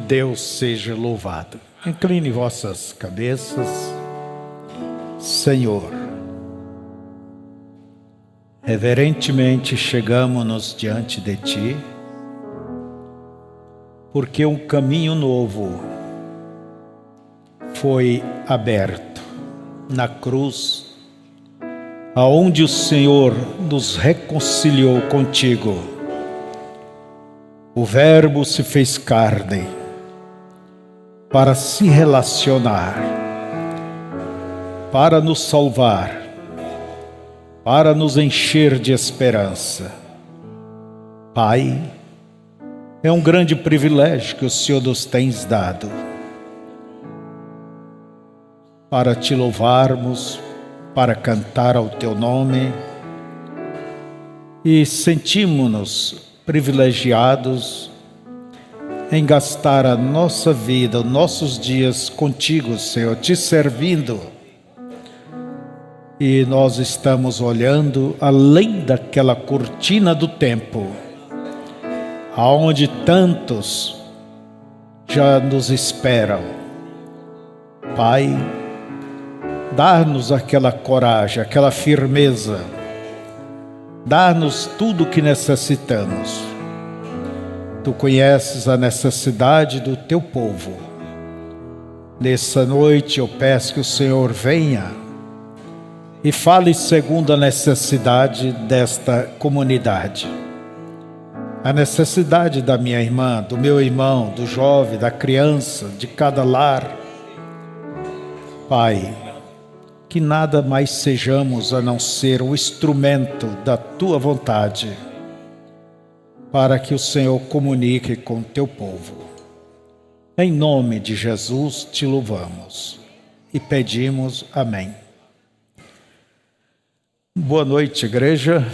Deus seja louvado. Incline vossas cabeças. Senhor, reverentemente chegamos-nos diante de Ti, porque um caminho novo foi aberto na cruz, aonde o Senhor nos reconciliou contigo. O Verbo se fez carne para se relacionar, para nos salvar, para nos encher de esperança. Pai, é um grande privilégio que o Senhor nos tens dado para te louvarmos, para cantar ao teu nome, e sentimos-nos privilegiados em gastar a nossa vida, os nossos dias contigo, Senhor, te servindo. E nós estamos olhando além daquela cortina do tempo, aonde tantos já nos esperam. Pai, dá-nos aquela coragem, aquela firmeza, dá-nos tudo o que necessitamos. Tu conheces a necessidade do teu povo. Nessa noite eu peço que o Senhor venha e fale segundo a necessidade desta comunidade. A necessidade da minha irmã, do meu irmão, do jovem, da criança, de cada lar. Pai, que nada mais sejamos a não ser o instrumento da Tua vontade, para que o Senhor comunique com o Teu povo. Em nome de Jesus te louvamos e pedimos amém. Boa noite, igreja.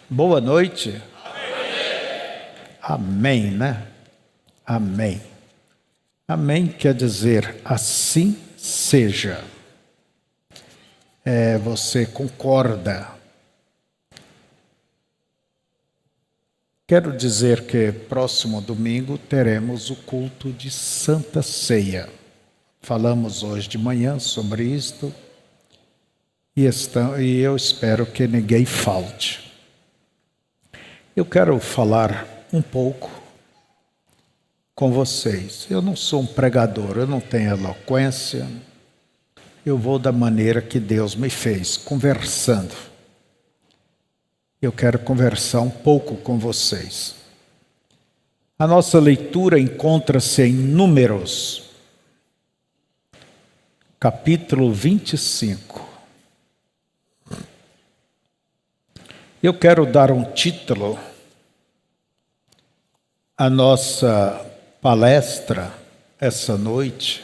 Boa noite. Amém, né? Amém. Amém quer dizer assim seja. Você concorda? Quero dizer que próximo domingo teremos o culto de Santa Ceia. Falamos hoje de manhã sobre isto e eu espero que ninguém falte. Eu quero falar um pouco com vocês. Eu não sou um pregador, eu não tenho eloquência. Eu vou da maneira que Deus me fez, conversando. Eu quero conversar um pouco com vocês. A nossa leitura encontra-se em Números, capítulo 25. Eu quero dar um título à nossa palestra essa noite: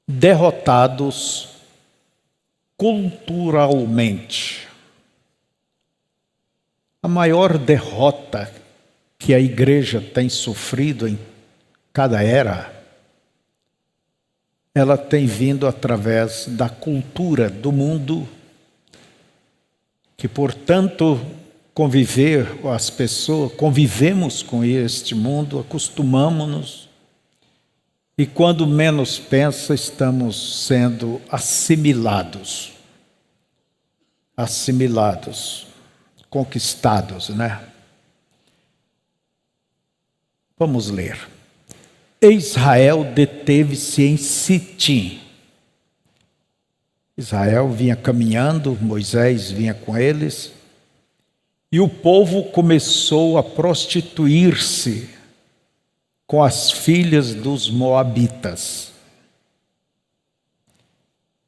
Derrotados culturalmente. A maior derrota que a igreja tem sofrido em cada era, ela tem vindo através da cultura do mundo, que portanto convivemos com este mundo, acostumamos-nos, e quando menos pensa, estamos sendo assimilados, conquistados, né? Vamos ler. Israel deteve-se em Sitim. Israel vinha caminhando, Moisés vinha com eles, e o povo começou a prostituir-se com as filhas dos moabitas.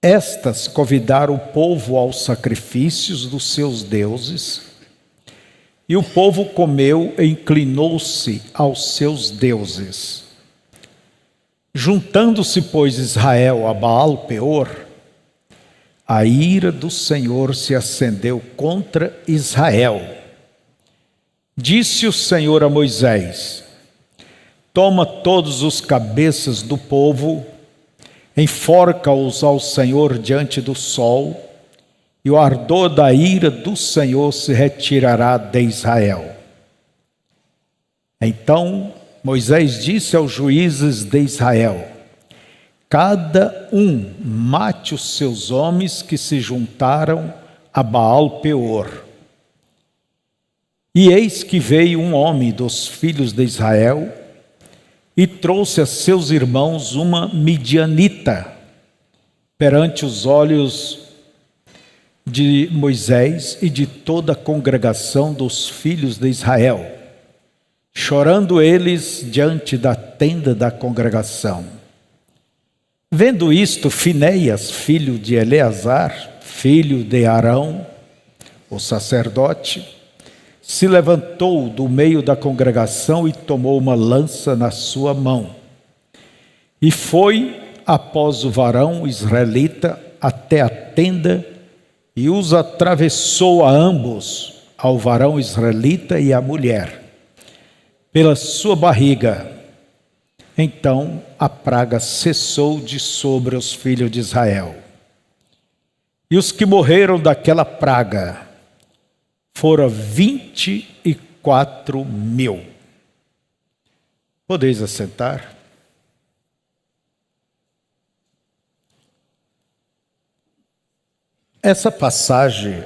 Estas convidaram o povo aos sacrifícios dos seus deuses, e o povo comeu e inclinou-se aos seus deuses. Juntando-se, pois, Israel a Baal-peor, a ira do Senhor se acendeu contra Israel. Disse o Senhor a Moisés: toma todos os cabeças do povo, enforca-os ao Senhor diante do sol, e o ardor da ira do Senhor se retirará de Israel. Então Moisés disse aos juízes de Israel: cada um mate os seus homens que se juntaram a Baal-peor. E eis que veio um homem dos filhos de Israel e trouxe a seus irmãos uma midianita perante os olhos de Moisés e de toda a congregação dos filhos de Israel, chorando eles diante da tenda da congregação. Vendo isto, Finéias, filho de Eleazar, filho de Arão, o sacerdote, se levantou do meio da congregação e tomou uma lança na sua mão. E foi após o varão israelita até a tenda e os atravessou a ambos, ao varão israelita e à mulher, pela sua barriga. Então a praga cessou de sobre os filhos de Israel. E os que morreram daquela praga foram 24.000. Podeis assentar? Essa passagem,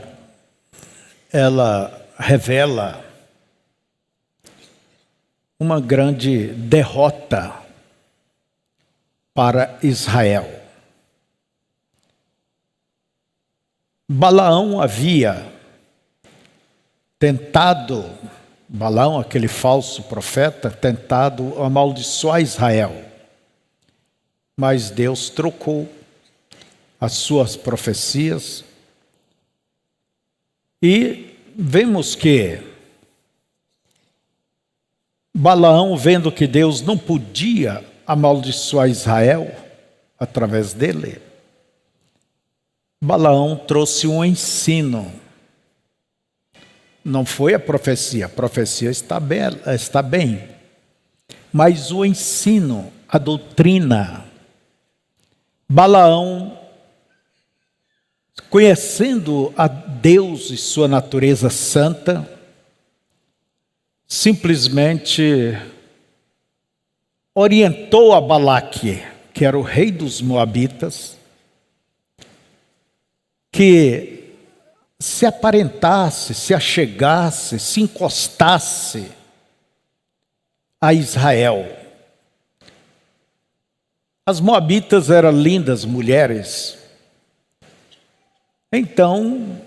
ela revela uma grande derrota para Israel. Balaão havia tentado, Balaão, aquele falso profeta, tentado amaldiçoar Israel. Mas Deus trocou as suas profecias e vemos que Balaão, vendo que Deus não podia amaldiçoar Israel através dele, Balaão trouxe um ensino. Não foi a profecia está bem, mas o ensino, a doutrina. Balaão, conhecendo a Deus e sua natureza santa, simplesmente orientou a Balaque, que era o rei dos Moabitas, que se aparentasse, se achegasse, se encostasse a Israel. As Moabitas eram lindas mulheres. Então,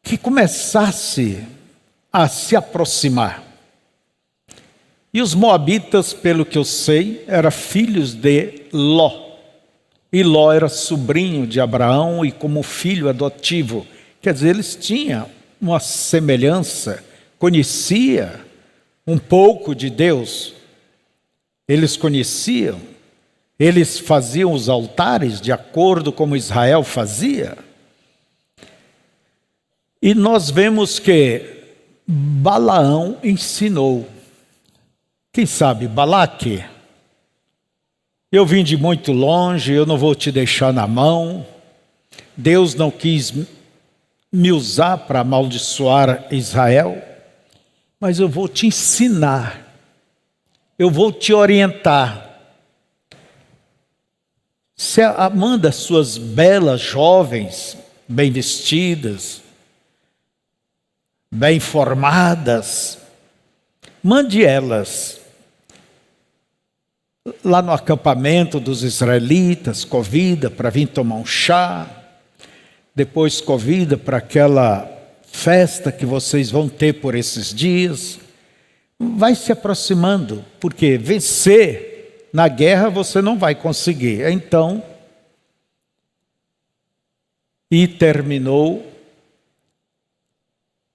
que começasse a se aproximar. E os Moabitas, pelo que eu sei, eram filhos de Ló. E Ló era sobrinho de Abraão e como filho adotivo. Quer dizer, eles tinham uma semelhança, conhecia um pouco de Deus. Eles conheciam, eles faziam os altares de acordo como Israel fazia. E nós vemos que Balaão ensinou. Quem sabe, Balaque, eu vim de muito longe, eu não vou te deixar na mão. Deus não quis me usar para amaldiçoar Israel, mas eu vou te ensinar, eu vou te orientar. Se manda suas belas jovens, bem vestidas, bem formadas, mande elas lá no acampamento dos israelitas, convida para vir tomar um chá, depois convida para aquela festa que vocês vão ter por esses dias. Vai se aproximando, porque vencer na guerra você não vai conseguir. Então, e terminou.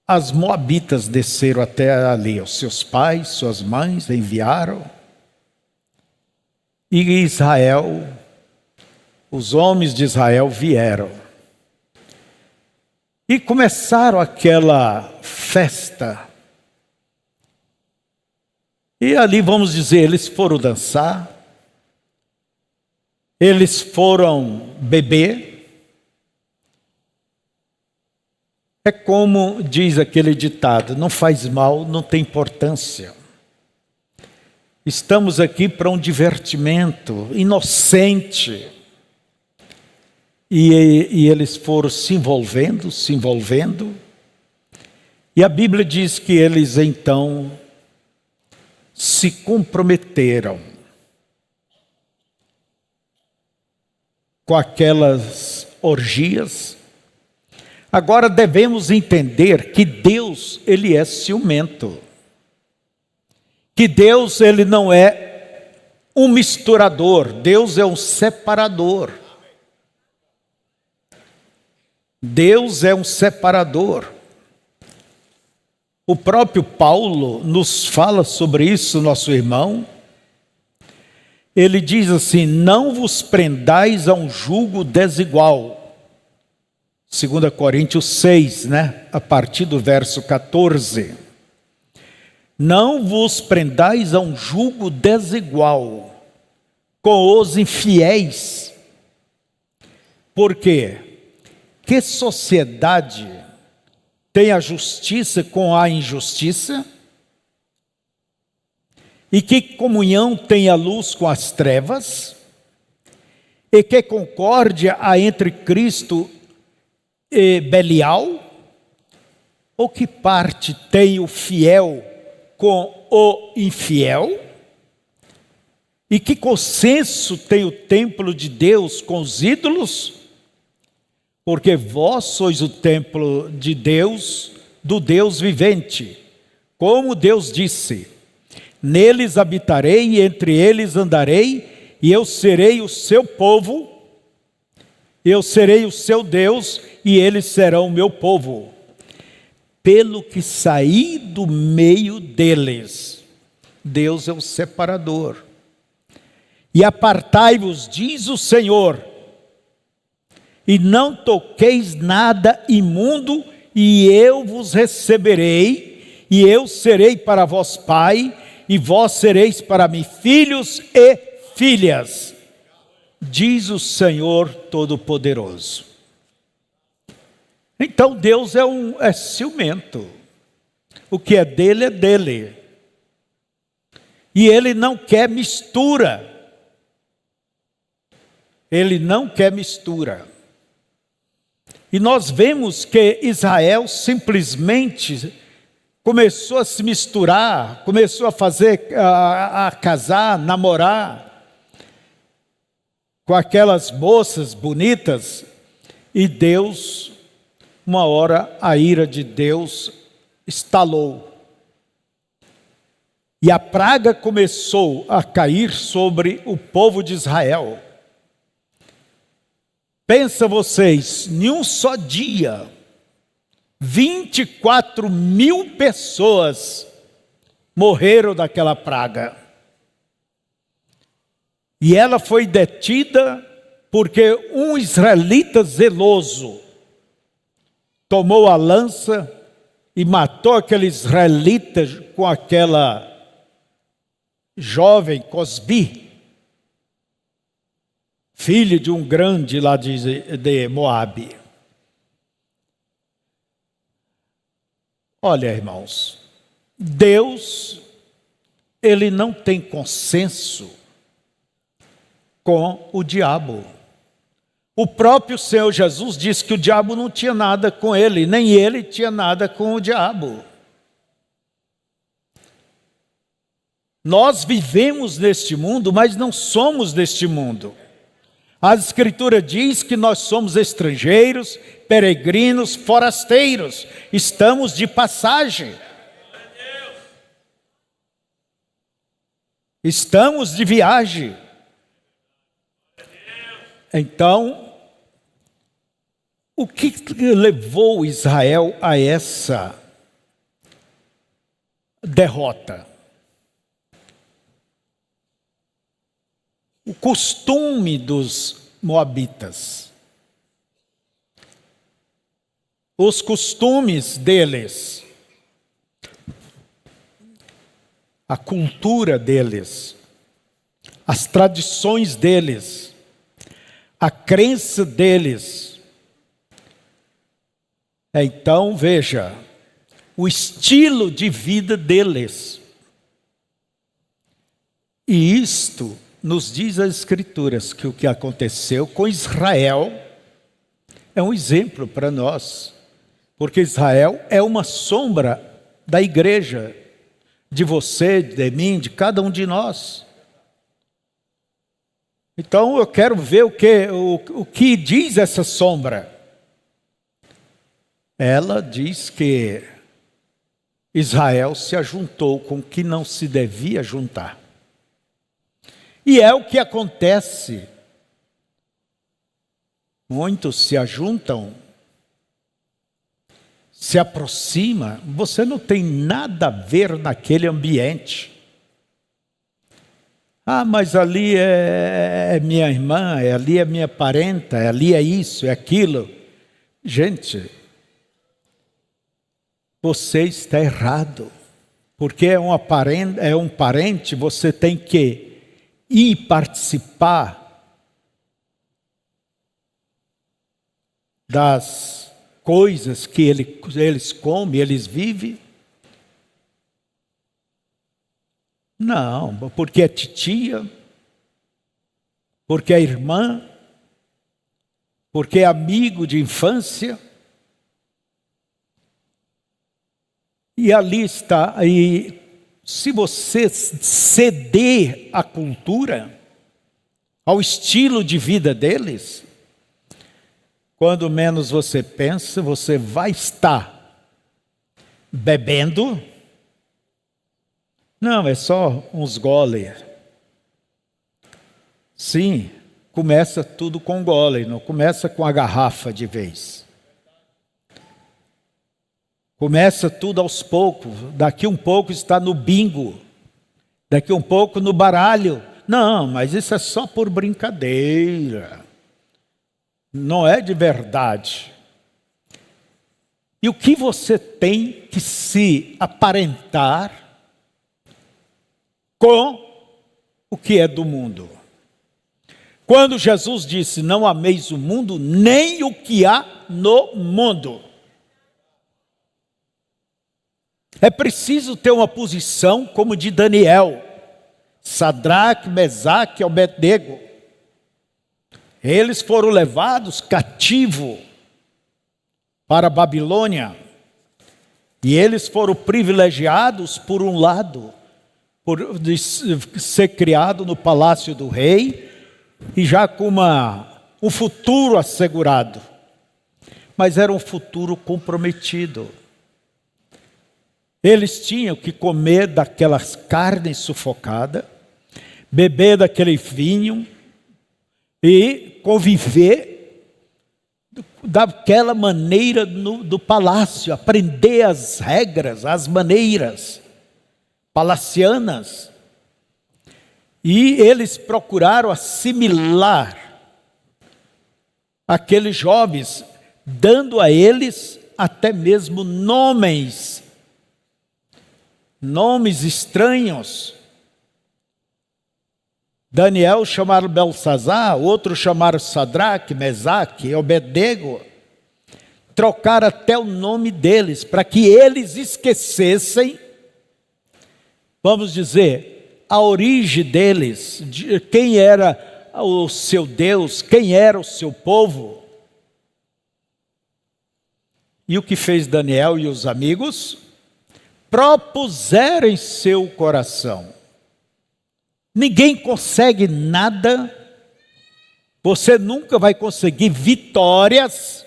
As Moabitas desceram até ali, os seus pais, suas mães enviaram. E Israel, os homens de Israel vieram. E começaram aquela festa. E ali, vamos dizer, eles foram dançar, eles foram beber. É como diz aquele ditado: não faz mal, não tem importância. Estamos aqui para um divertimento inocente. E eles foram se envolvendo. E a Bíblia diz que eles então se comprometeram com aquelas orgias. Agora devemos entender que Deus, Ele é ciumento. Que Deus, Ele não é um misturador, Deus é um separador. Deus é um separador. O próprio Paulo nos fala sobre isso, nosso irmão. Ele diz assim: não vos prendais a um jugo desigual. 2 Coríntios 6, a partir do verso 14. Não vos prendais a um jugo desigual com os infiéis. Por quê? Que sociedade tem a justiça com a injustiça? E que comunhão tem a luz com as trevas? E que concórdia há entre Cristo e Belial? Ou que parte tem o fiel com o infiel? E que consenso tem o templo de Deus com os ídolos? Porque vós sois o templo de Deus, do Deus vivente. Como Deus disse: neles habitarei e entre eles andarei, e eu serei o seu povo, eu serei o seu Deus, e eles serão o meu povo. Pelo que saí do meio deles. Deus é o separador. E apartai-vos, diz o Senhor, e não toqueis nada imundo, e eu vos receberei, e eu serei para vós pai, e vós sereis para mim filhos e filhas, diz o Senhor Todo-Poderoso. Então Deus é ciumento. O que é dele. E Ele não quer mistura. Ele não quer mistura. E nós vemos que Israel simplesmente começou a se misturar, começou a fazer, a casar, namorar com aquelas moças bonitas, e Deus, uma hora a ira de Deus estalou. E a praga começou a cair sobre o povo de Israel. Pensa vocês, em um só dia, 24.000 pessoas morreram daquela praga. E ela foi detida porque um israelita zeloso tomou a lança e matou aquele israelita com aquela jovem Cosbi, filho de um grande lá de Moabe. Olha, irmãos, Deus, Ele não tem consenso com o diabo. O próprio Senhor Jesus disse que o diabo não tinha nada com ele, nem ele tinha nada com o diabo. Nós vivemos neste mundo, mas não somos deste mundo. A Escritura diz que nós somos estrangeiros, peregrinos, forasteiros. Estamos de passagem. Estamos de viagem. Então, o que levou Israel a essa derrota? O costume dos moabitas. Os costumes deles. A cultura deles. As tradições deles. A crença deles. Então, veja, o estilo de vida deles. E isto nos diz as Escrituras que o que aconteceu com Israel é um exemplo para nós, porque Israel é uma sombra da igreja, de você, de mim, de cada um de nós. Então eu quero ver o que diz essa sombra. Ela diz que Israel se ajuntou com o que não se devia juntar. E é o que acontece. Muitos se ajuntam, se aproximam, você não tem nada a ver naquele ambiente. Ah, mas ali é minha irmã, ali é minha parenta, ali é isso, é aquilo. Gente, você está errado. Porque é um parente, você tem que ir participar das coisas que eles comem, eles vivem. Não, porque é titia, porque é irmã, porque é amigo de infância. E ali está, e se você ceder à cultura, ao estilo de vida deles, quando menos você pensa, você vai estar bebendo. Não, é só uns gole. Sim, começa tudo com gole, não começa com a garrafa de vez. Começa tudo aos poucos. Daqui um pouco está no bingo. Daqui um pouco no baralho. Não, mas isso é só por brincadeira. Não é de verdade. E o que você tem que se aparentar com o que é do mundo? Quando Jesus disse, não ameis o mundo, nem o que há no mundo. É preciso ter uma posição como de Daniel, Sadraque, Mesaque e Abednego. Eles foram levados cativo para a Babilônia. E eles foram privilegiados por um lado, de ser criado no palácio do rei, e já com um futuro assegurado. Mas era um futuro comprometido. Eles tinham que comer daquelas carnes sufocadas, beber daquele vinho e conviver daquela maneira do palácio, aprender as regras, as maneiras palacianas. E eles procuraram assimilar aqueles jovens, dando a eles até mesmo nomes estranhos. Daniel chamaram Belsazar, outros chamaram Sadraque, Mesaque, Abednego. Trocaram até o nome deles, para que eles esquecessem, vamos dizer, a origem deles, de quem era o seu Deus, quem era o seu povo. E o que fez Daniel e os amigos? Propuseram em seu coração. Ninguém consegue nada, você nunca vai conseguir vitórias,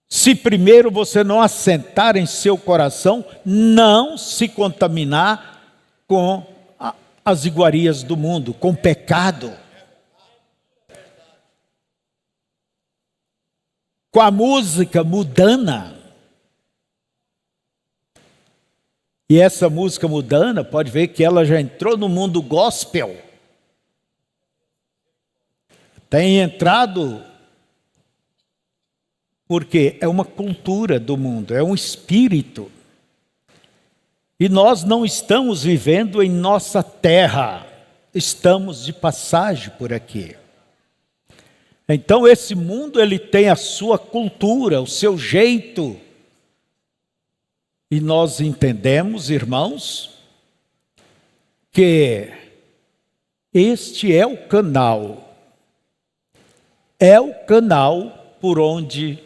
se primeiro você não assentar em seu coração, não se contaminar com as iguarias do mundo, com o pecado, com a música mundana. E essa música mundana, pode ver que ela já entrou no mundo gospel. Tem entrado porque é uma cultura do mundo, é um espírito. E nós não estamos vivendo em nossa terra, estamos de passagem por aqui. Então esse mundo ele tem a sua cultura, o seu jeito. E nós entendemos, irmãos, que este é o canal por onde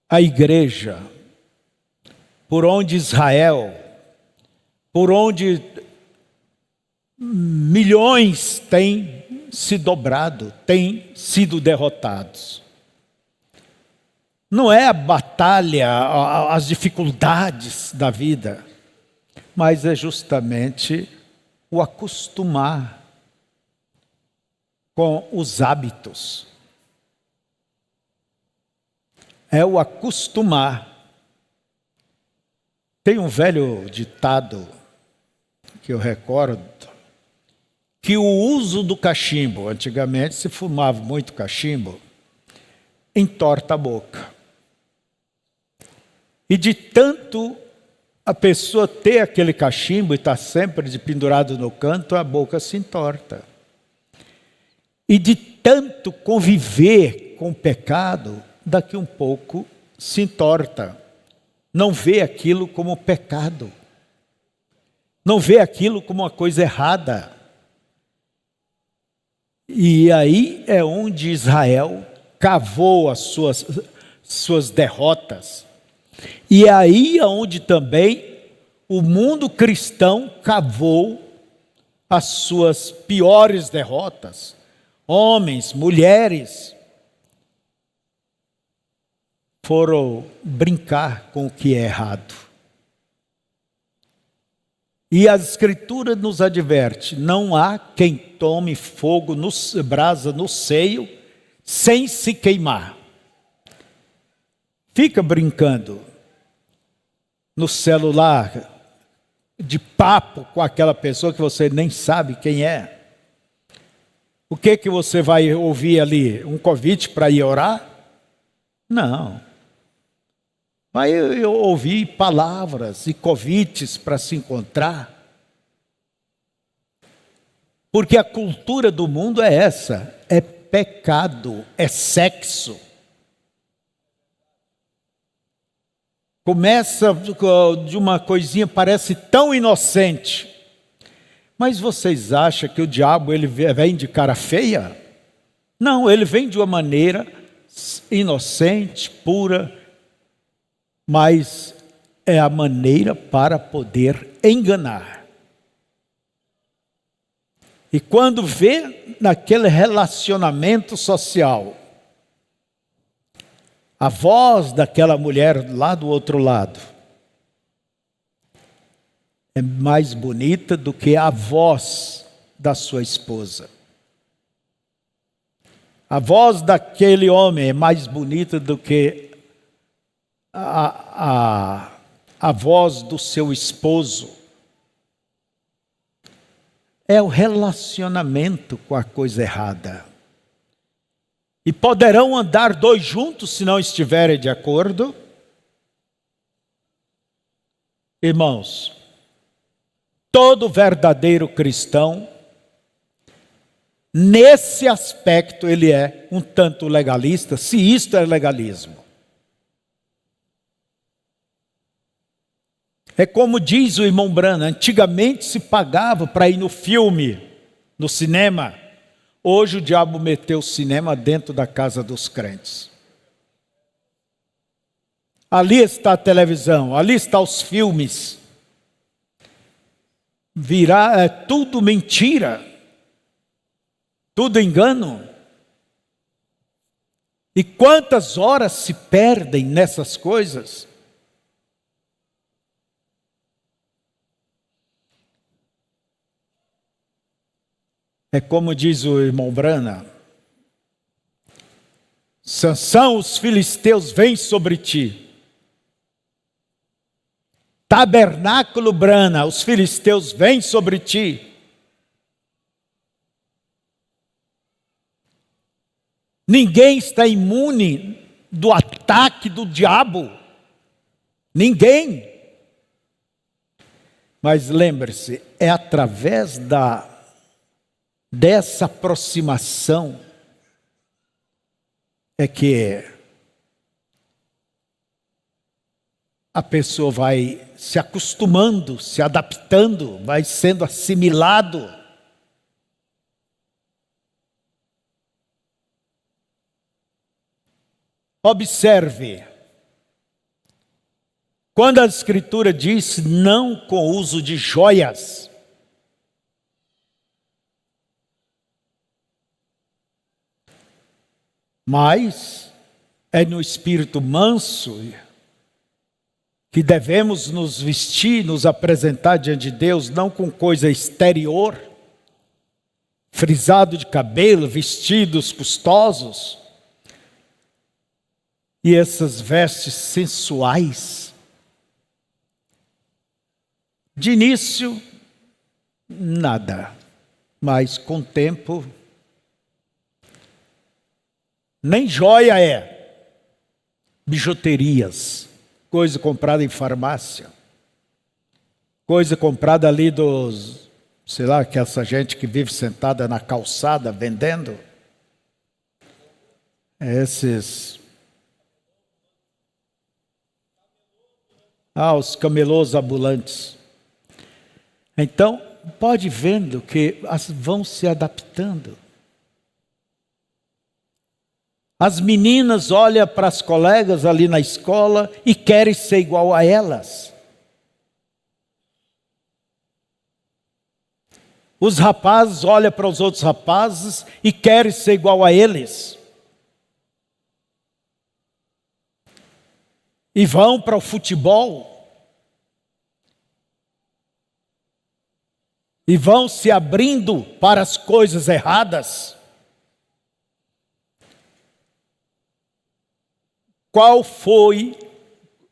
a igreja, por onde Israel, por onde milhões têm se dobrado, têm sido derrotados. Não é a batalha, as dificuldades da vida, mas é justamente o acostumar com os hábitos. É o acostumar. Tem um velho ditado que eu recordo, que o uso do cachimbo, antigamente se fumava muito cachimbo, entorta a boca. E de tanto a pessoa ter aquele cachimbo e estar sempre pendurado no canto, a boca se entorta. E de tanto conviver com o pecado, daqui um pouco se entorta. Não vê aquilo como pecado. Não vê aquilo como uma coisa errada. E aí é onde Israel cavou as suas derrotas. E é aí onde também o mundo cristão cavou as suas piores derrotas. Homens, mulheres foram brincar com o que é errado. E a Escritura nos adverte: não há quem tome fogo, brasa no seio, sem se queimar. Fica brincando no celular, de papo com aquela pessoa que você nem sabe quem é. O que você vai ouvir ali? Um convite para ir orar? Não. Vai ouvir palavras e convites para se encontrar. Porque a cultura do mundo é essa: é pecado, é sexo. Começa de uma coisinha, parece tão inocente. Mas vocês acham que o diabo ele vem de cara feia? Não, ele vem de uma maneira inocente, pura, mas é a maneira para poder enganar. E quando vê naquele relacionamento social, a voz daquela mulher lá do outro lado é mais bonita do que a voz da sua esposa. A voz daquele homem é mais bonita do que a voz do seu esposo. É o relacionamento com a coisa errada. E poderão andar dois juntos se não estiverem de acordo? Irmãos, todo verdadeiro cristão, nesse aspecto, ele é um tanto legalista, se isto é legalismo. É como diz o irmão Branham, antigamente se pagava para ir no filme, no cinema. Hoje o diabo meteu o cinema dentro da casa dos crentes. Ali está a televisão, ali estão os filmes. É tudo mentira, tudo engano. E quantas horas se perdem nessas coisas? É como diz o irmão Branham: Sansão, os filisteus vêm sobre ti. Tabernáculo Branham, os filisteus vêm sobre ti. Ninguém está imune do ataque do diabo. Ninguém. Mas lembre-se, é através dessa aproximação é que a pessoa vai se acostumando, se adaptando, vai sendo assimilado. Observe, quando a Escritura diz não com o uso de joias, mas é no espírito manso que devemos nos vestir, nos apresentar diante de Deus, não com coisa exterior, frisado de cabelo, vestidos custosos, e essas vestes sensuais. De início, nada, mas com o tempo, nem joia é, bijuterias, coisa comprada em farmácia, coisa comprada ali dos, sei lá, que essa gente que vive sentada na calçada vendendo, esses, os camelôs ambulantes. Então, pode vendo que vão se adaptando. As meninas olham para as colegas ali na escola e querem ser igual a elas. Os rapazes olham para os outros rapazes e querem ser igual a eles. E vão para o futebol. E vão se abrindo para as coisas erradas.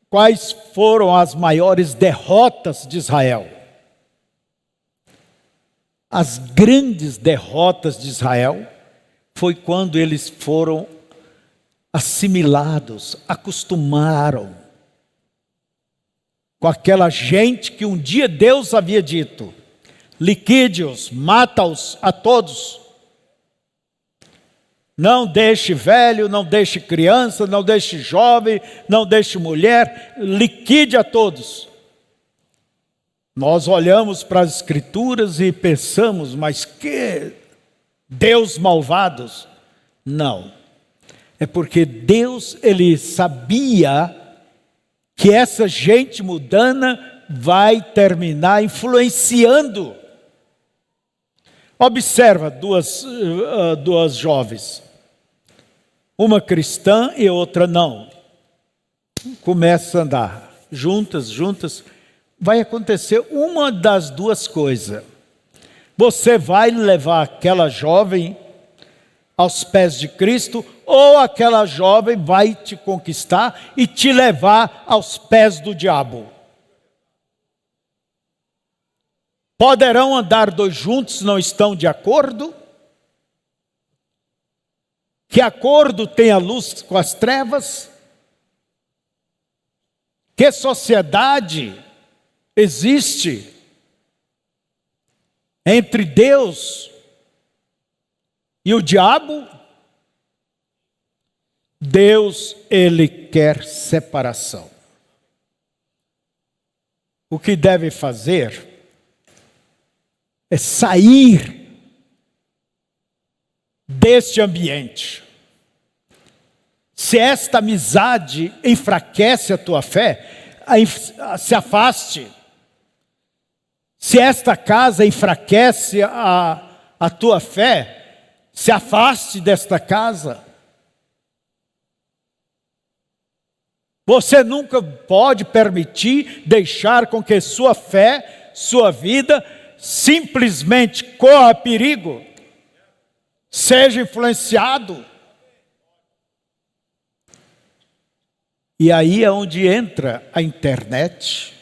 Quais foram as maiores derrotas de Israel? As grandes derrotas de Israel foi quando eles foram assimilados, acostumaram com aquela gente que um dia Deus havia dito: liquide-os, mata-os a todos. Não deixe velho, não deixe criança, não deixe jovem, não deixe mulher, liquide a todos. Nós olhamos para as Escrituras e pensamos, mas que Deus malvados? Não. É porque Deus, Ele sabia que essa gente mundana vai terminar influenciando. Observa duas jovens. Uma cristã e outra não. Começa a andar juntas. Vai acontecer uma das duas coisas. Você vai levar aquela jovem aos pés de Cristo, ou aquela jovem vai te conquistar e te levar aos pés do diabo. Poderão andar dois juntos, não estão de acordo? Que acordo tem a luz com as trevas? Que sociedade existe entre Deus e o diabo? Deus, Ele quer separação. O que deve fazer é sair deste ambiente. Se esta amizade enfraquece a tua fé, se afaste. Se esta casa enfraquece a tua fé, se afaste desta casa. Você nunca pode permitir deixar com que sua fé, sua vida, simplesmente corra perigo, seja influenciado. E aí é onde entra a internet.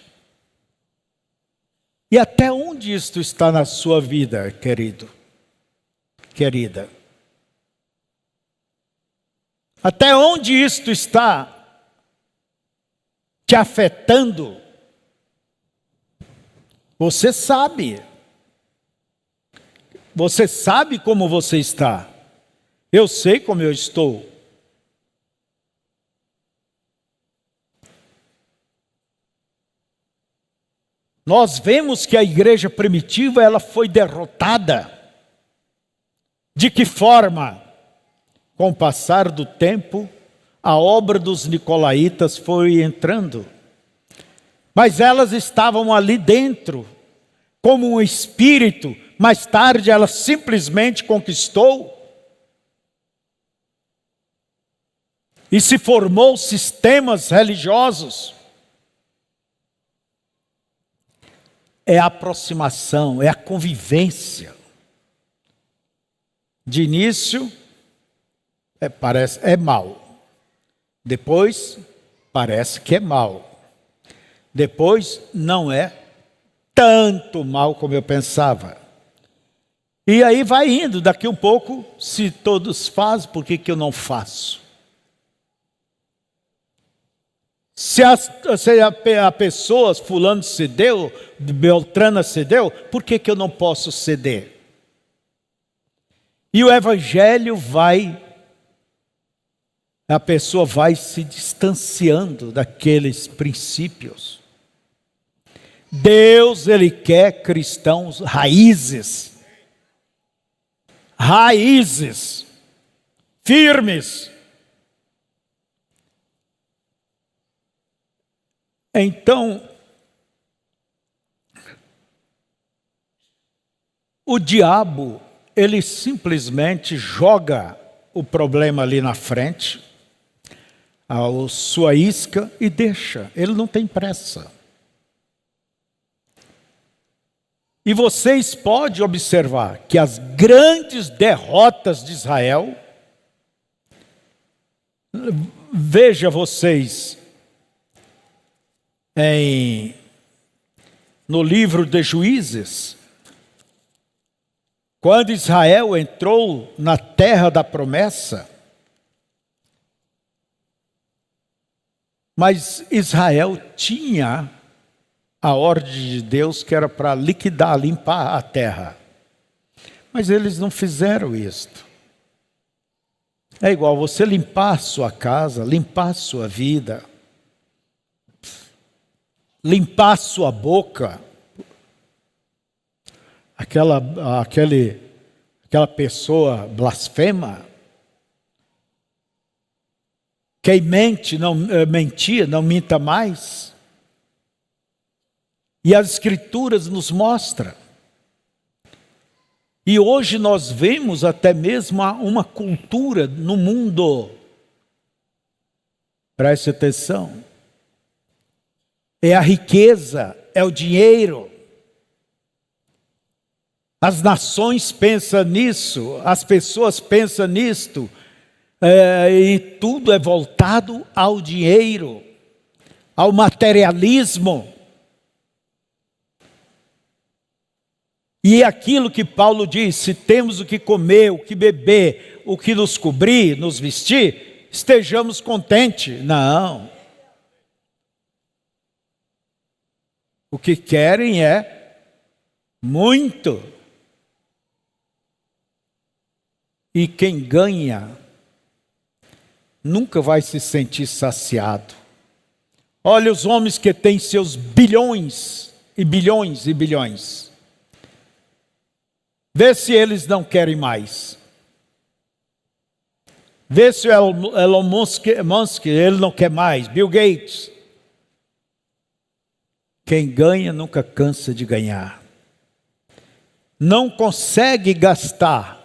E até onde isto está na sua vida, querido, querida? Até onde isto está te afetando? Você sabe. Você sabe como você está. Eu sei como eu estou. Nós vemos que a igreja primitiva ela foi derrotada. De que forma? Com o passar do tempo, a obra dos nicolaítas foi entrando. Mas elas estavam ali dentro, como um espírito. Mais tarde ela simplesmente conquistou. E se formou sistemas religiosos. É a aproximação, é a convivência. De início, parece é mal. Depois, parece que é mal. Depois, não é tanto mal como eu pensava. E aí vai indo, daqui um pouco, se todos fazem, por que eu não faço? Se a pessoa, fulano cedeu, Beltrana cedeu, por que eu não posso ceder? E o evangelho a pessoa vai se distanciando daqueles princípios. Deus, Ele quer cristãos raízes, firmes. Então, o diabo, ele simplesmente joga o problema ali na frente, a sua isca, e deixa. Ele não tem pressa. E vocês podem observar que as grandes derrotas de Israel, veja vocês, no livro de Juízes, quando Israel entrou na terra da promessa, mas Israel tinha a ordem de Deus que era para liquidar, limpar a terra. Mas eles não fizeram isto. É igual você limpar a sua casa, limpar a sua vida, limpar a sua boca. Aquela pessoa blasfema, quem mente, não mentia, não minta mais. E as escrituras nos mostram. E hoje nós vemos até mesmo uma cultura no mundo. Preste atenção. É a riqueza, é o dinheiro. As nações pensam nisso, as pessoas pensam nisto. E tudo é voltado ao dinheiro, ao materialismo. E aquilo que Paulo diz, se temos o que comer, o que beber, o que nos cobrir, nos vestir, estejamos contentes. Não. O que querem é muito. E quem ganha nunca vai se sentir saciado. Olha os homens que têm seus bilhões e bilhões e bilhões. Vê se eles não querem mais. Vê se o Elon Musk, ele não quer mais. Bill Gates. Quem ganha nunca cansa de ganhar. Não consegue gastar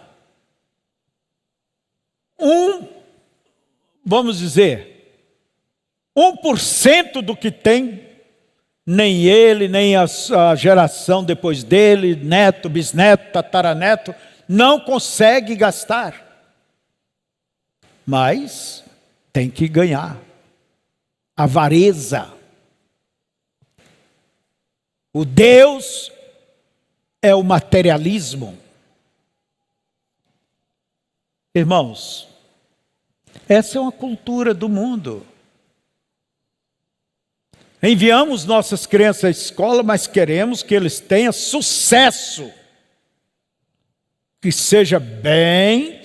vamos dizer, 1% do que tem, nem ele, nem a geração depois dele, neto, bisneto, tataraneto, não consegue gastar. Mas tem que ganhar. Avareza. O Deus é o materialismo. Irmãos, essa é uma cultura do mundo. Enviamos nossas crianças à escola, mas queremos que eles tenham sucesso. Que seja bem,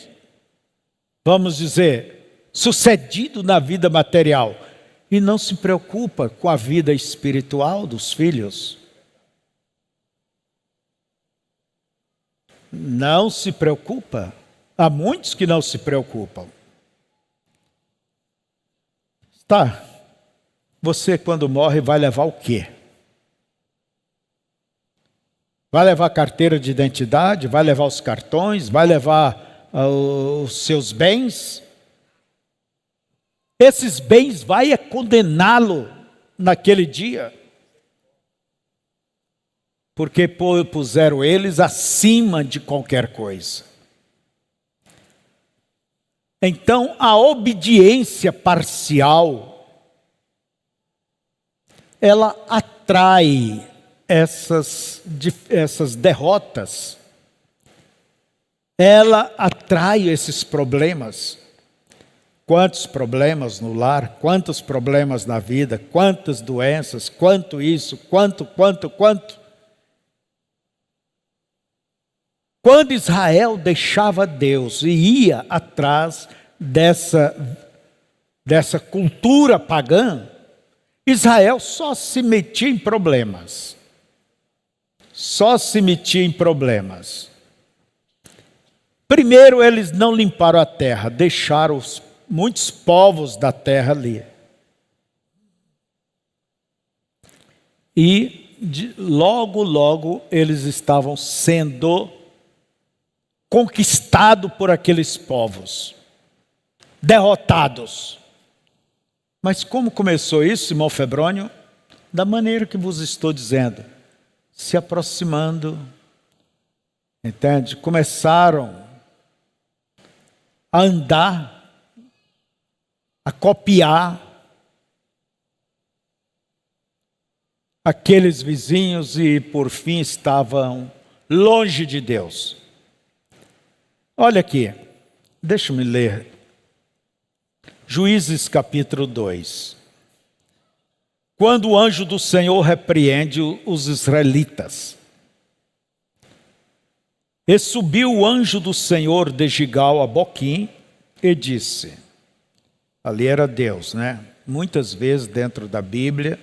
vamos dizer, sucedido na vida material. E não se preocupa com a vida espiritual dos filhos. não se preocupa. Há muitos que não se preocupam. Tá, você quando morre vai levar o quê? Vai levar a carteira de identidade? Vai levar os cartões? Vai levar os seus bens? Esses bens vai condená-lo naquele dia. Porque puseram eles acima de qualquer coisa. Então, a obediência parcial, ela atrai essas derrotas. Ela atrai esses problemas. Quantos problemas no lar, quantos problemas na vida, quantas doenças, quanto isso, quanto. Quando Israel deixava Deus e ia atrás dessa cultura pagã, Israel só se metia em problemas. Só se metia em problemas. Primeiro, eles não limparam a terra, deixaram muitos povos da terra ali. E logo eles estavam sendo conquistados por aqueles povos, derrotados. Mas como começou isso, irmão Febrônio? Da maneira que vos estou dizendo, se aproximando, entende? Começaram a andar, a copiar aqueles vizinhos e por fim estavam longe de Deus. Olha aqui, deixa-me ler. Juízes capítulo 2. Quando o anjo do Senhor repreende os israelitas. E subiu o anjo do Senhor de Gigal a Boquim e disse, ali era Deus, né? Muitas vezes dentro da Bíblia,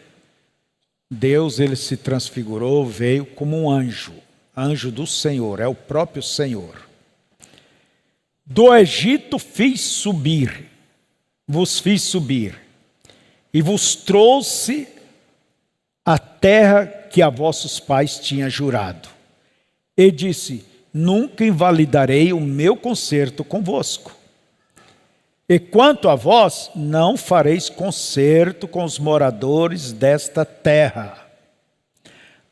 Deus ele se transfigurou, veio como um anjo, anjo do Senhor, é o próprio Senhor. Do Egito vos fiz subir, e vos trouxe a terra que a vossos pais tinha jurado. E disse, nunca invalidarei o meu concerto convosco. E quanto a vós, não fareis concerto com os moradores desta terra.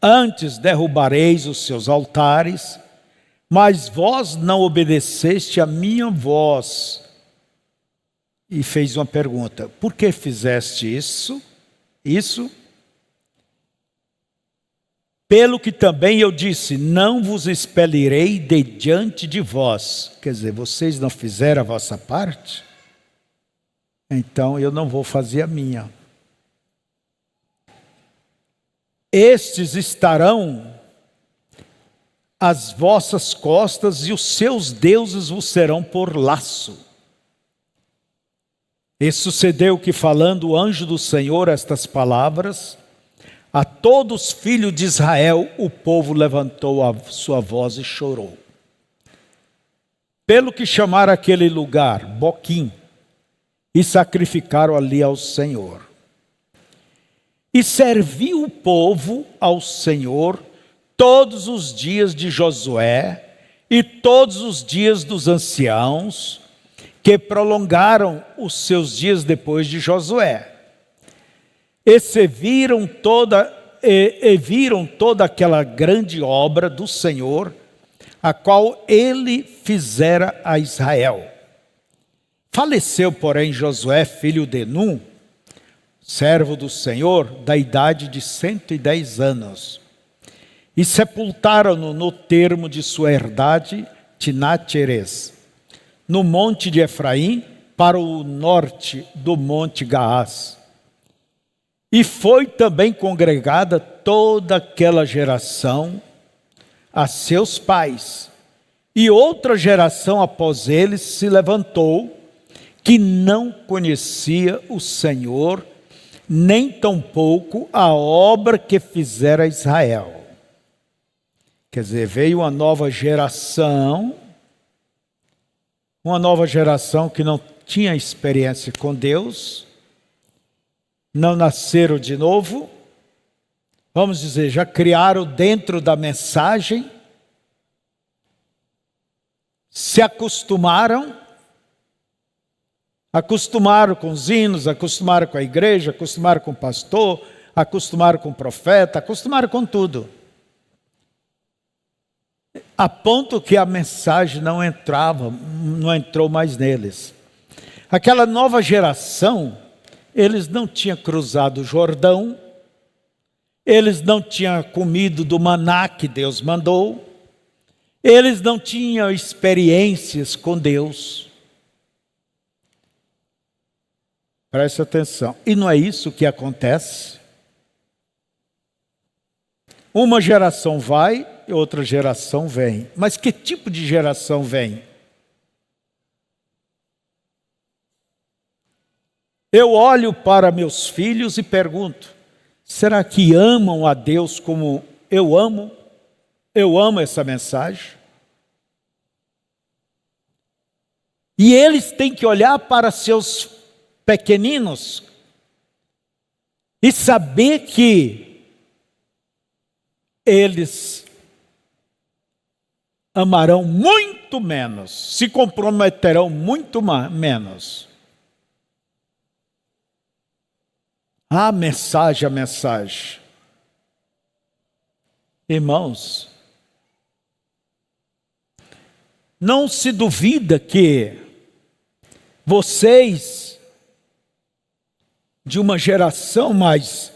Antes derrubareis os seus altares, mas vós não obedeceste a minha voz. E fez uma pergunta, por que fizeste isso? Pelo que também eu disse, não vos expelirei de diante de vós. Quer dizer, vocês não fizeram a vossa parte? Então eu não vou fazer a minha. Estes estarão às vossas costas e os seus deuses vos serão por laço. E sucedeu que, falando o anjo do Senhor estas palavras, a todos os filhos de Israel, o povo levantou a sua voz e chorou. Pelo que chamaram aquele lugar Boquim, e sacrificaram ali ao Senhor. E serviu o povo ao Senhor todos os dias de Josué e todos os dias dos anciãos, que prolongaram os seus dias depois de Josué. E viram toda aquela grande obra do Senhor, a qual ele fizera a Israel. Faleceu, porém, Josué, filho de Num, servo do Senhor, da idade de 110 anos. E sepultaram-no no termo de sua herdade, Tinat-Heres, no monte de Efraim, para o norte do monte Gaás. E foi também congregada toda aquela geração a seus pais. E outra geração após eles se levantou, que não conhecia o Senhor, nem tampouco a obra que fizera Israel. Quer dizer, veio uma nova geração que não tinha experiência com Deus, não nasceram de novo, vamos dizer, já criaram dentro da mensagem, se acostumaram com os hinos, acostumaram com a igreja, acostumaram com o pastor, acostumaram com o profeta, acostumaram com tudo. A ponto que a mensagem não entrou mais neles. Aquela nova geração, eles não tinham cruzado o Jordão, eles não tinham comido do maná que Deus mandou, eles não tinham experiências com Deus. Preste atenção. E não é isso que acontece? Uma geração vai e outra geração vem. Mas que tipo de geração vem? Eu olho para meus filhos e pergunto: será que amam a Deus como eu amo? Eu amo essa mensagem. E eles têm que olhar para seus pequeninos e saber que eles amarão muito menos, se comprometerão muito menos. A mensagem. Irmãos, não se duvida que vocês, de uma geração mais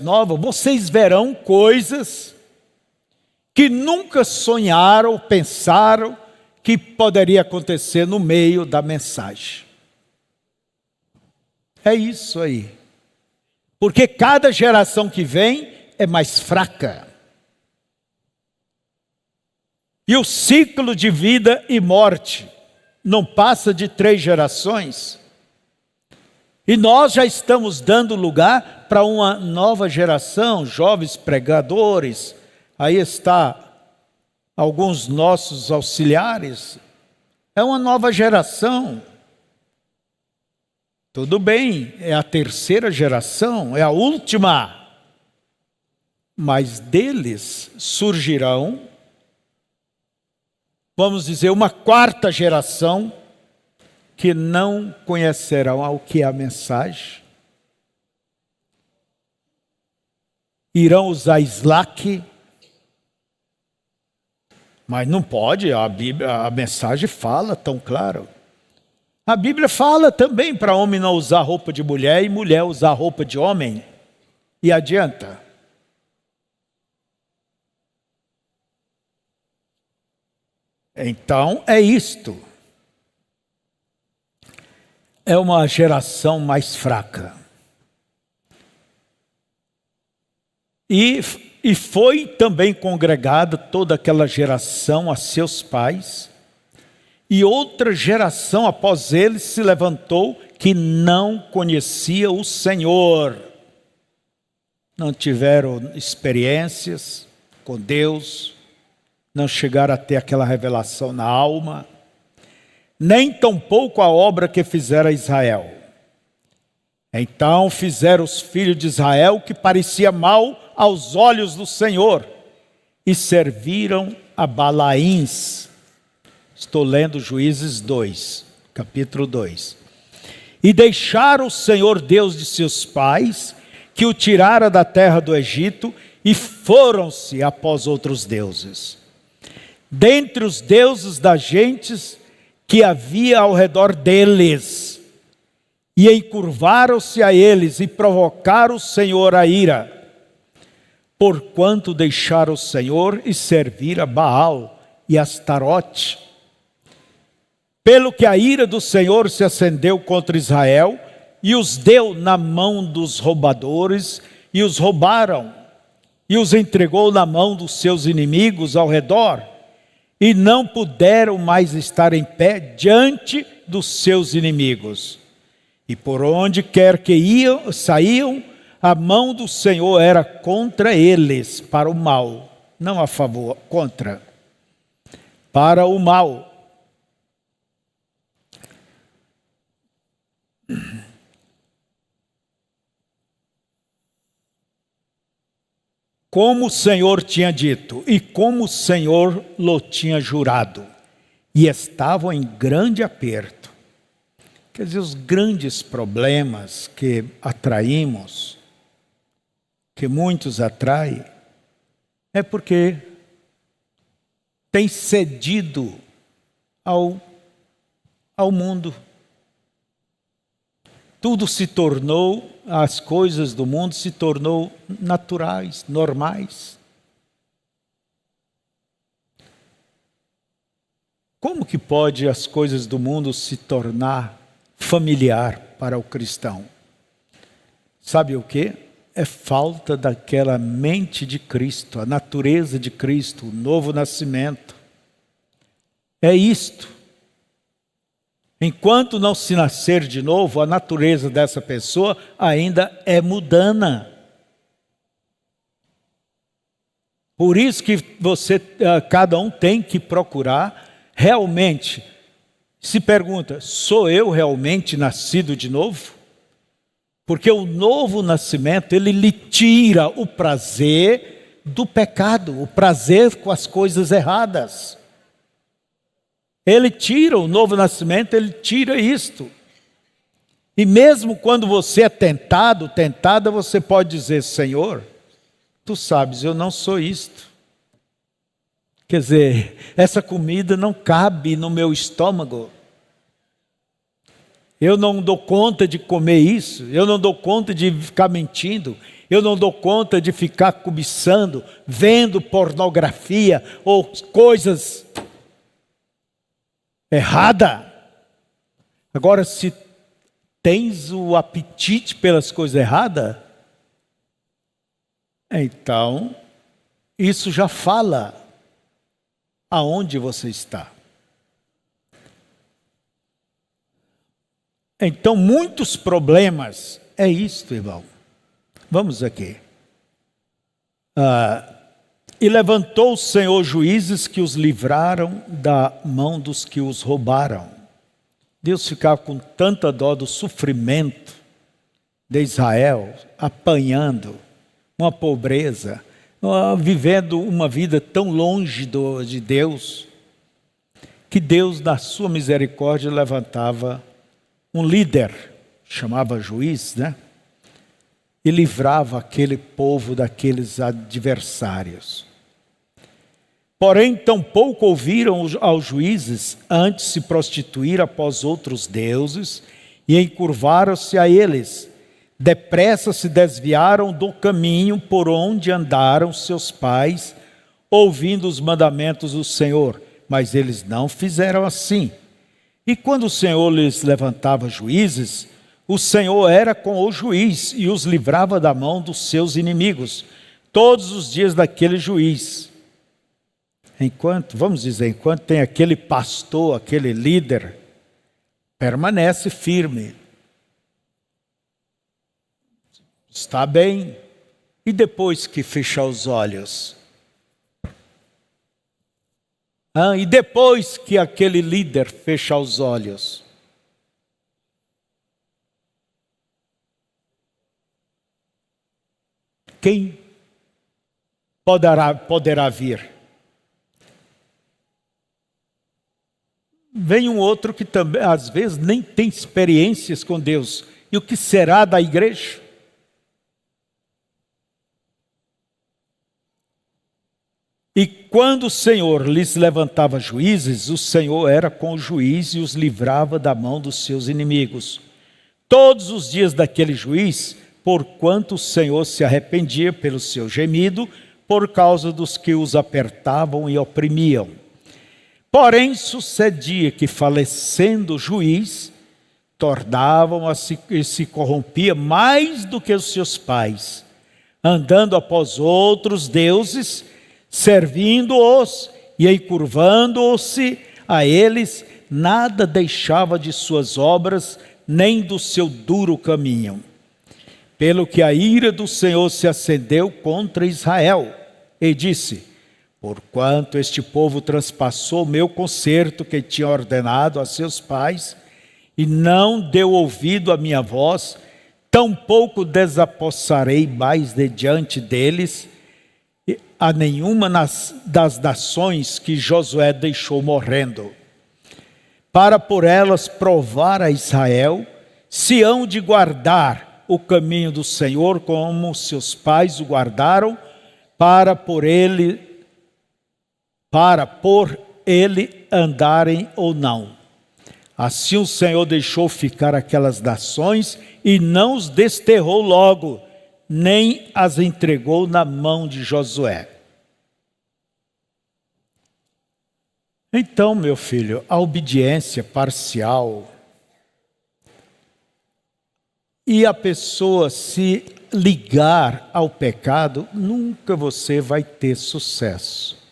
nova, vocês verão coisas que nunca sonharam, pensaram que poderia acontecer no meio da mensagem. É isso aí. Porque cada geração que vem é mais fraca. E o ciclo de vida e morte não passa de 3 gerações. E nós já estamos dando lugar para uma nova geração, jovens pregadores. Aí está alguns nossos auxiliares. É uma nova geração. Tudo bem, é a 3ª geração, é a última. Mas deles surgirão, vamos dizer, uma 4ª geração que não conhecerão o que é a mensagem. Irão usar Slack, mas não pode, a Bíblia, a mensagem fala tão claro. A Bíblia fala também para homem não usar roupa de mulher e mulher usar roupa de homem. E adianta? Então é isto. É uma geração mais fraca. E foi também congregada toda aquela geração a seus pais. E outra geração após eles se levantou que não conhecia o Senhor. Não tiveram experiências com Deus, não chegaram a ter aquela revelação na alma, nem tampouco a obra que fizera Israel. Então fizeram os filhos de Israel que parecia mal aos olhos do Senhor e serviram a Balaíns. Estou lendo Juízes 2, capítulo 2. E deixaram o Senhor Deus de seus pais, que o tirara da terra do Egito, e foram-se após outros deuses. Dentre os deuses das gentes que havia ao redor deles, e encurvaram-se a eles, e provocaram o Senhor a ira, porquanto deixaram o Senhor e serviram a Baal e Astarote. Pelo que a ira do Senhor se acendeu contra Israel e os deu na mão dos roubadores e os roubaram e os entregou na mão dos seus inimigos ao redor e não puderam mais estar em pé diante dos seus inimigos. E por onde quer que saíam, a mão do Senhor era contra eles para o mal. não a favor, contra, para o mal. Como o Senhor tinha dito, e como o Senhor lhe tinha jurado, e estavam em grande aperto. Quer dizer, os grandes problemas que atraímos, que muitos atraem, é porque tem cedido ao mundo. Tudo se tornou, as coisas do mundo se tornou naturais, normais. Como que pode as coisas do mundo se tornar familiar para o cristão? Sabe o quê? É falta daquela mente de Cristo, a natureza de Cristo, o novo nascimento. É isto. Enquanto não se nascer de novo, a natureza dessa pessoa ainda é mundana. Por isso que cada um tem que procurar realmente. Se pergunta, sou eu realmente nascido de novo? Porque o novo nascimento, ele lhe tira o prazer do pecado, o prazer com as coisas erradas. Ele tira o novo nascimento, ele tira isto. E mesmo quando você é tentada, você pode dizer, Senhor, tu sabes, eu não sou isto. Quer dizer, essa comida não cabe no meu estômago. Eu não dou conta de comer isso, eu não dou conta de ficar mentindo, eu não dou conta de ficar cobiçando, vendo pornografia ou coisas erradas. Agora, se tens o apetite pelas coisas erradas, então isso já fala aonde você está. Então, muitos problemas, é isto, irmão. Vamos aqui. E levantou o Senhor juízes que os livraram da mão dos que os roubaram. Deus ficava com tanta dó do sofrimento de Israel, apanhando, uma pobreza, vivendo uma vida tão longe de Deus, que Deus, na sua misericórdia, levantava um líder, chamava juiz, né? E livrava aquele povo daqueles adversários. Porém, tampouco ouviram aos juízes, antes se prostituir após outros deuses, e encurvaram-se a eles. Depressa se desviaram do caminho por onde andaram seus pais, ouvindo os mandamentos do Senhor. Mas eles não fizeram assim. E quando o Senhor lhes levantava juízes, o Senhor era com o juiz e os livrava da mão dos seus inimigos, todos os dias daquele juiz. Enquanto tem aquele pastor, aquele líder, permanece firme. Está bem. E depois que fechar os olhos? E depois que aquele líder fechar os olhos? Quem poderá vir? Vem um outro que também, às vezes, nem tem experiências com Deus. E o que será da igreja? E quando o Senhor lhes levantava juízes, o Senhor era com o juiz e os livrava da mão dos seus inimigos. Todos os dias daquele juiz, porquanto o Senhor se arrependia pelo seu gemido, por causa dos que os apertavam e oprimiam. Porém, sucedia que, falecendo o juiz, se corrompia mais do que os seus pais, andando após outros deuses, servindo-os e encurvando-se a eles, nada deixava de suas obras, nem do seu duro caminho. Pelo que a ira do Senhor se acendeu contra Israel, e disse: Porquanto este povo transpassou o meu concerto que tinha ordenado a seus pais, e não deu ouvido à minha voz, tampouco desapossarei mais de diante deles a nenhuma das nações que Josué deixou morrendo, para por elas provar a Israel se hão de guardar o caminho do Senhor como seus pais o guardaram, para por ele andarem ou não. Assim o Senhor deixou ficar aquelas nações e não os desterrou logo, nem as entregou na mão de Josué. Então, meu filho, a obediência parcial e a pessoa se ligar ao pecado, nunca você vai ter sucesso.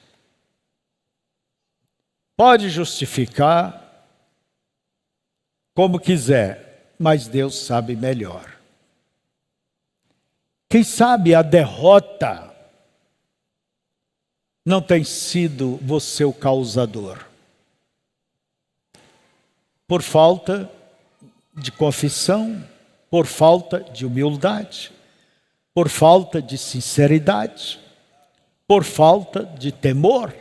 Pode justificar como quiser, mas Deus sabe melhor. Quem sabe a derrota não tem sido você o causador. Por falta de confissão, por falta de humildade, por falta de sinceridade, por falta de temor.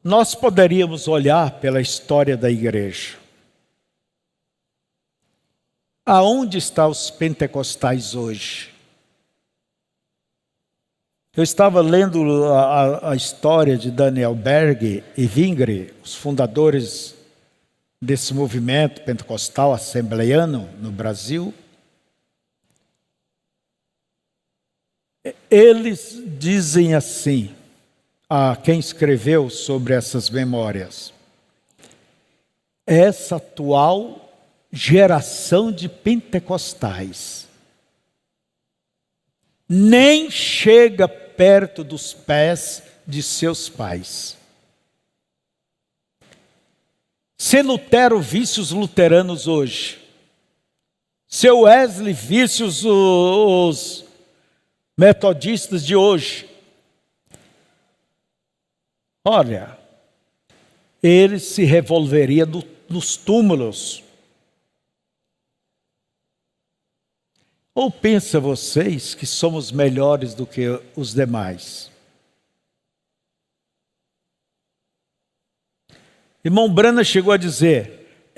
Nós poderíamos olhar pela história da igreja. Aonde estão os pentecostais hoje? Eu estava lendo a história de Daniel Berg e Wingre, os fundadores desse movimento pentecostal assembleiano no Brasil. Eles dizem assim, a quem escreveu sobre essas memórias: essa atual geração de pentecostais nem chega perto dos pés de seus pais. Se Lutero visse os luteranos hoje, se Wesley visse os metodistas de hoje, olha, ele se revolveria nos túmulos. Ou pensa vocês que somos melhores do que os demais? Irmão Branham chegou a dizer,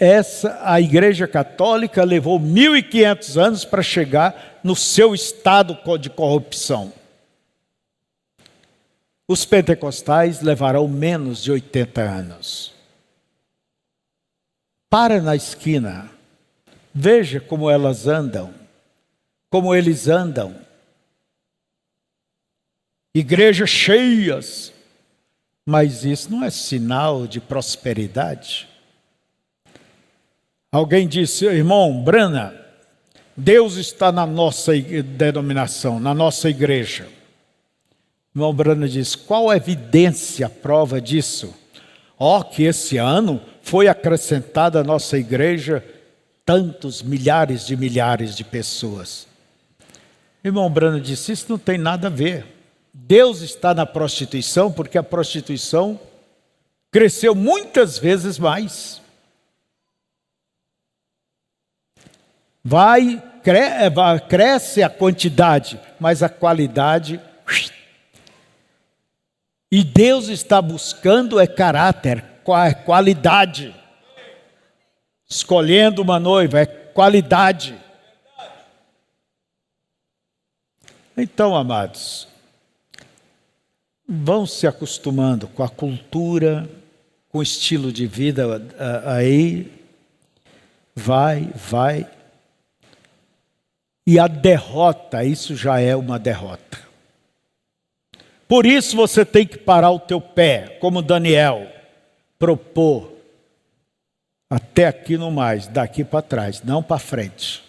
a Igreja Católica levou 1.500 anos para chegar no seu estado de corrupção. Os pentecostais levarão menos de 80 anos. Para na esquina, veja como elas andam, como eles andam. Igrejas cheias, mas isso não é sinal de prosperidade. Alguém disse, irmão Branham, Deus está na nossa denominação, na nossa igreja. Irmão Branham diz, qual a evidência, a prova disso? Que esse ano foi acrescentada à nossa igreja tantos milhares de pessoas. Irmão Branham disse, isso não tem nada a ver. Deus está na prostituição porque a prostituição cresceu muitas vezes mais. Cresce a quantidade, mas a qualidade... E Deus está buscando caráter, qualidade. Escolhendo uma noiva, qualidade. Então, amados, vão se acostumando com a cultura, com o estilo de vida aí, vai. E a derrota, isso já é uma derrota. Por isso você tem que parar o teu pé, como Daniel, propor até aqui no mais, daqui para trás, não para frente.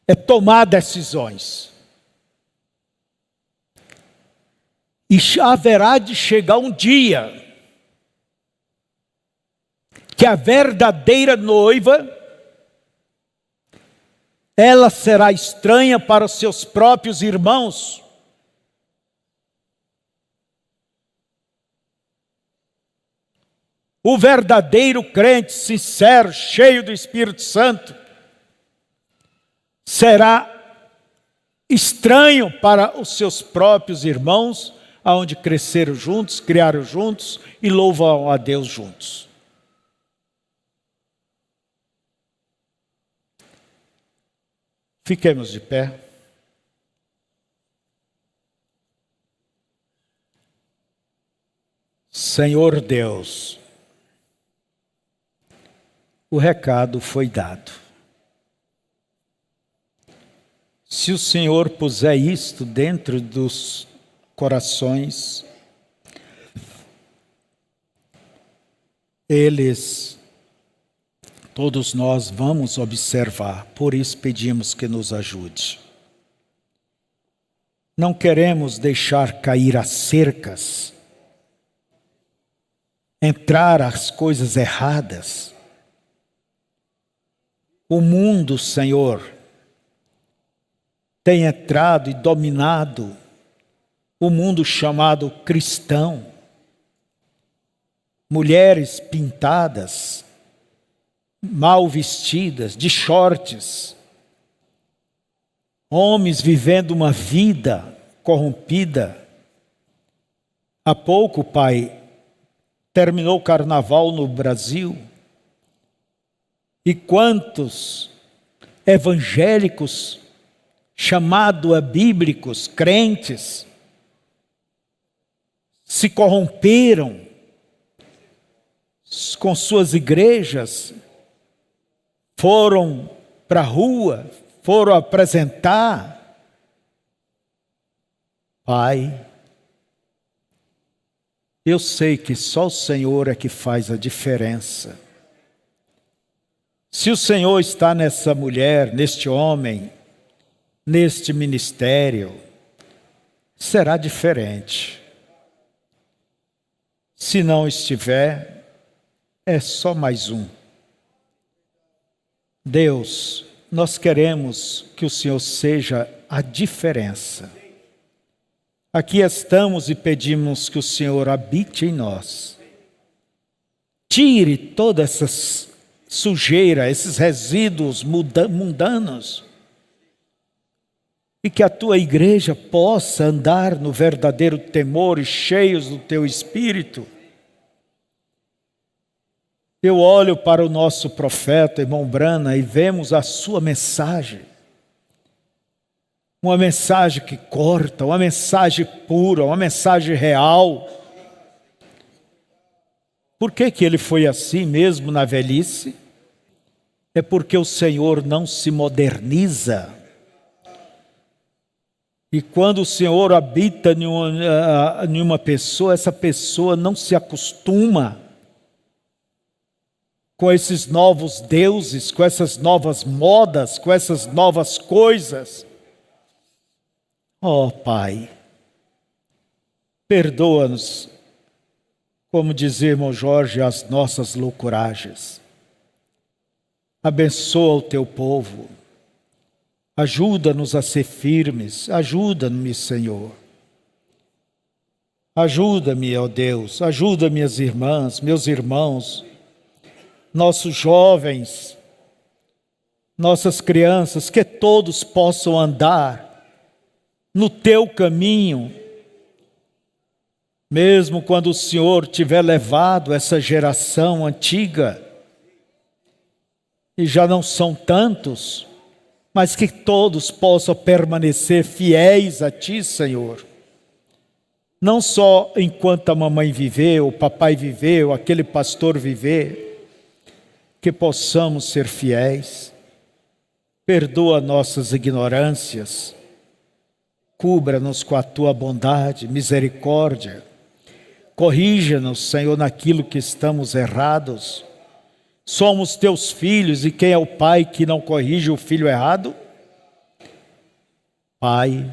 É tomar decisões. E haverá de chegar um dia que a verdadeira noiva ela será estranha para os seus próprios irmãos. O verdadeiro crente, sincero, cheio do Espírito Santo, será estranho para os seus próprios irmãos, aonde cresceram juntos, criaram juntos e louvam a Deus juntos. Fiquemos de pé. Senhor Deus, o recado foi dado. Se o Senhor puser isto dentro dos corações, todos nós vamos observar, por isso pedimos que nos ajude. Não queremos deixar cair as cercas, entrar as coisas erradas. O mundo, Senhor, tem entrado e dominado o mundo chamado cristão. Mulheres pintadas, mal vestidas, de shorts. Homens vivendo uma vida corrompida. Há pouco, Pai, terminou o carnaval no Brasil. E quantos evangélicos, chamados bíblicos, crentes, se corromperam com suas igrejas, foram para a rua, foram apresentar. Pai, eu sei que só o Senhor é que faz a diferença. Se o Senhor está nessa mulher, neste homem, neste ministério, será diferente. Se não estiver, é só mais um. Deus, nós queremos que o Senhor seja a diferença. Aqui estamos e pedimos que o Senhor habite em nós. Tire toda essa sujeira, esses resíduos mundanos. E que a tua igreja possa andar no verdadeiro temor e cheios do teu Espírito. Eu olho para o nosso profeta, irmão Brana, e vemos a sua mensagem. Uma mensagem que corta, uma mensagem pura, uma mensagem real. Por que ele foi assim mesmo na velhice? É porque o Senhor não se moderniza. E quando o Senhor habita em uma pessoa, essa pessoa não se acostuma com esses novos deuses, com essas novas modas, com essas novas coisas. Oh, Pai, perdoa-nos, como dizia irmão Jorge, as nossas loucuragens. Abençoa o teu povo. Ajuda-nos a ser firmes. Ajuda-me, Senhor. Ajuda-me, ó Deus. Ajuda minhas irmãs, meus irmãos, nossos jovens, nossas crianças, que todos possam andar no teu caminho, mesmo quando o Senhor tiver levado essa geração antiga, e já não são tantos, mas que todos possam permanecer fiéis a Ti, Senhor. Não só enquanto a mamãe viveu, o papai viveu, aquele pastor viver, que possamos ser fiéis. Perdoa nossas ignorâncias, cubra-nos com a Tua bondade, misericórdia. Corrija-nos, Senhor, naquilo que estamos errados. Somos Teus filhos, e quem é o pai que não corrige o filho errado? Pai,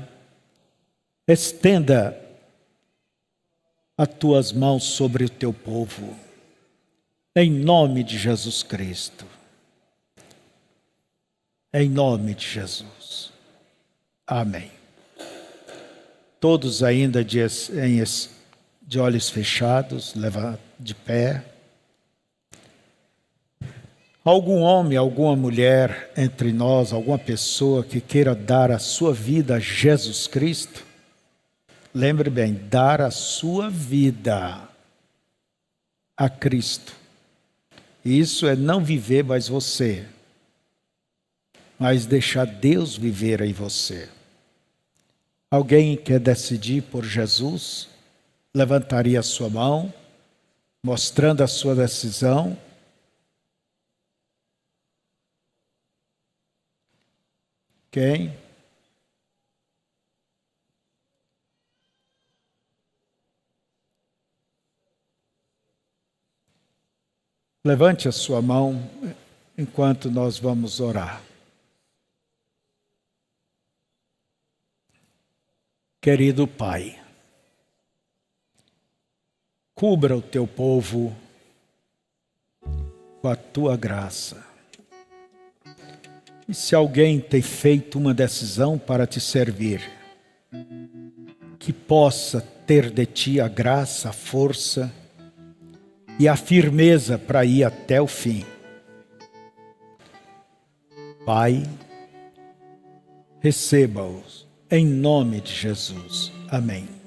estenda as Tuas mãos sobre o Teu povo, em nome de Jesus Cristo. Em nome de Jesus. Amém. Todos ainda de olhos fechados, de pé. Algum homem, alguma mulher entre nós, alguma pessoa que queira dar a sua vida a Jesus Cristo? Lembre bem, dar a sua vida a Cristo. Isso é não viver mais você, mas deixar Deus viver em você. Alguém quer decidir por Jesus? Levantaria a sua mão, mostrando a sua decisão. Quem? Levante a sua mão enquanto nós vamos orar. Querido Pai, cubra o teu povo com a tua graça. E se alguém tem feito uma decisão para te servir, que possa ter de ti a graça, a força e a firmeza para ir até o fim. Pai, receba-os em nome de Jesus. Amém.